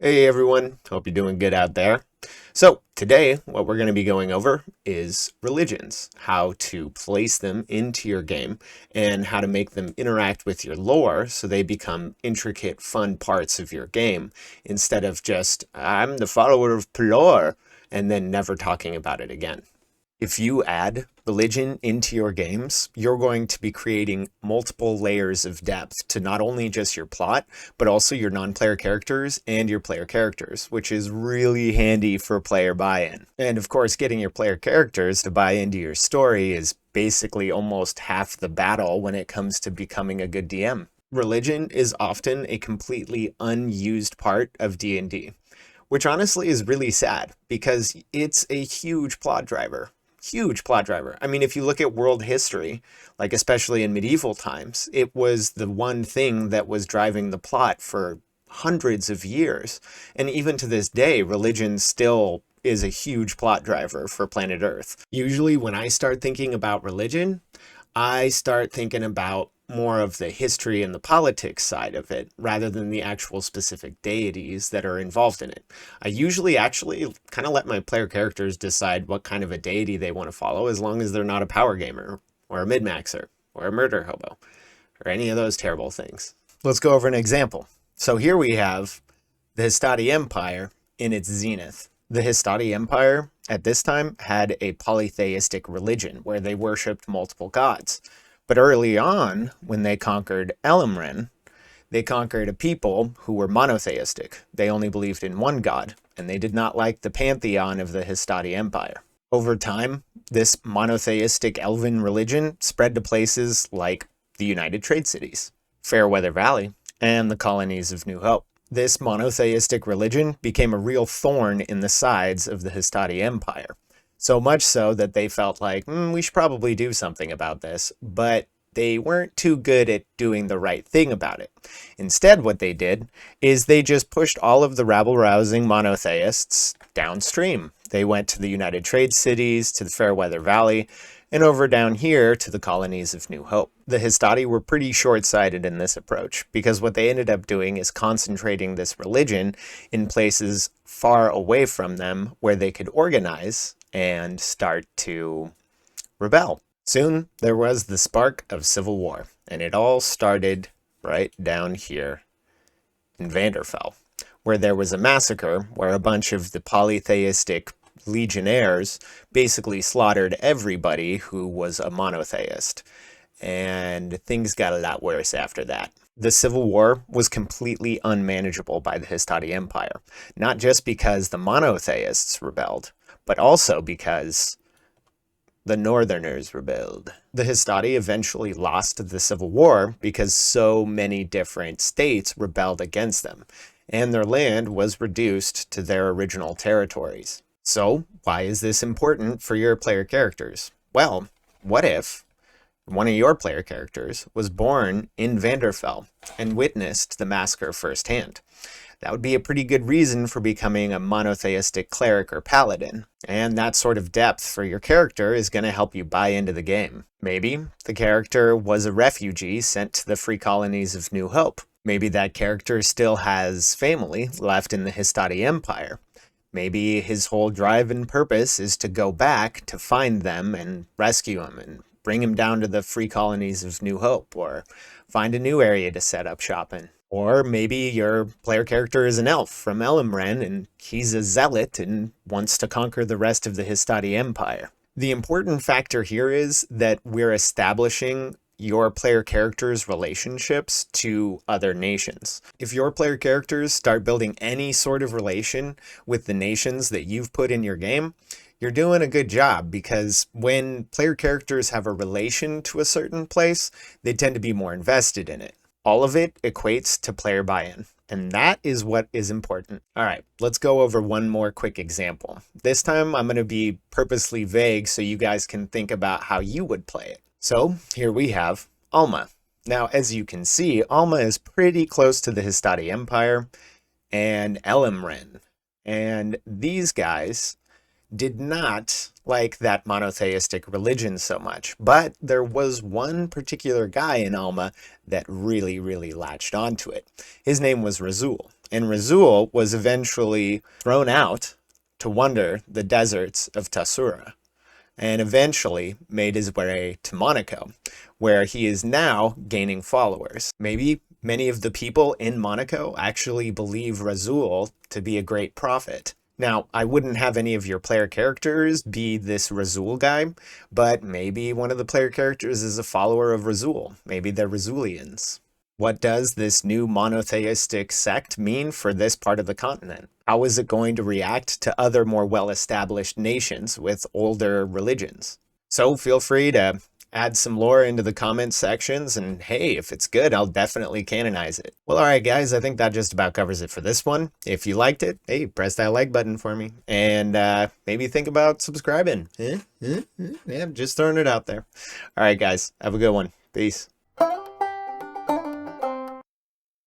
Hey everyone, hope you're doing good out there. So today what we're going to be going over is religions, how to place them into your game and how to make them interact with your lore so they become intricate, fun parts of your game instead of just, I'm the follower of Pelor, and then never talking about it again. If you add religion into your games, you're going to be creating multiple layers of depth to not only just your plot, but also your non-player characters and your player characters, which is really handy for player buy-in. And of course, getting your player characters to buy into your story is basically almost half the battle when it comes to becoming a good DM. Religion is often a completely unused part of D&D, which honestly is really sad because it's a huge plot driver. Huge plot driver. I mean, if you look at world history, like especially in medieval times, it was the one thing that was driving the plot for hundreds of years. And even to this day, religion still is a huge plot driver for planet Earth. Usually when I start thinking about religion, I start thinking about more of the history and the politics side of it rather than the actual specific deities that are involved in it. I usually actually kind of let my player characters decide what kind of a deity they want to follow as long as they're not a power gamer or a min-maxer or a murder hobo or any of those terrible things. Let's go over an example. So here we have the Histadi Empire in its zenith. The Histadi Empire at this time had a polytheistic religion where they worshipped multiple gods. But early on, when they conquered Elamrin, they conquered a people who were monotheistic. They only believed in one god, and they did not like the pantheon of the Histadi Empire. Over time, this monotheistic elven religion spread to places like the United Trade Cities, Fairweather Valley, and the colonies of New Hope. This monotheistic religion became a real thorn in the sides of the Histadi Empire. So much so that they felt like, we should probably do something about this, but they weren't too good at doing the right thing about it. Instead, what they did is they just pushed all of the rabble-rousing monotheists downstream. They went to the United Trade Cities, to the Fairweather Valley, and over down here to the colonies of New Hope. The Histadi were pretty short-sighted in this approach, because what they ended up doing is concentrating this religion in places far away from them where they could organize and start to rebel. Soon there was the spark of civil war, and it all started right down here in Vanderfell, where there was a massacre where a bunch of the polytheistic legionnaires basically slaughtered everybody who was a monotheist, and things got a lot worse after that. The Civil War was completely unmanageable by the Histadi Empire, not just because the monotheists rebelled, but also because the Northerners rebelled. The Histadi eventually lost the Civil War because so many different states rebelled against them, and their land was reduced to their original territories. So, why is this important for your player characters? Well, what if one of your player characters was born in Vanderfell and witnessed the massacre firsthand? That would be a pretty good reason for becoming a monotheistic cleric or paladin. And that sort of depth for your character is going to help you buy into the game. Maybe the character was a refugee sent to the free colonies of New Hope. Maybe that character still has family left in the Histadi Empire. Maybe his whole drive and purpose is to go back to find them and rescue them and bring him down to the free colonies of New Hope, or find a new area to set up shop in. Or maybe your player character is an elf from Elamrin and he's a zealot and wants to conquer the rest of the Histadi Empire. The important factor here is that we're establishing your player characters' relationships to other nations. If your player characters start building any sort of relation with the nations that you've put in your game, you're doing a good job, because when player characters have a relation to a certain place, they tend to be more invested in it. All of it equates to player buy-in, and that is what is important. All right, let's go over one more quick example. This time I'm going to be purposely vague so you guys can think about how you would play it. So here we have Alma. Now, as you can see, Alma is pretty close to the Histadi Empire and Elamrin, and these guys did not like that monotheistic religion so much, but there was one particular guy in Alma that really latched onto it. His name was Razul, And Razul was eventually thrown out to wander the deserts of Tasura, and eventually made his way to Monaco, where he is now gaining followers. Maybe many of the people in Monaco actually believe Razul to be a great prophet. Now, I wouldn't have any of your player characters be this Razul guy, but maybe one of the player characters is a follower of Razul. Maybe they're Razulians. What does this new monotheistic sect mean for this part of the continent? How is it going to react to other more well-established nations with older religions? So feel free to add some lore into the comment sections, and hey, if it's good, I'll definitely canonize it. Well, alright guys, I think that just about covers it for this one. If you liked it, hey, press that like button for me, and maybe think about subscribing. Yeah, just throwing it out there. Alright guys, have a good one. Peace.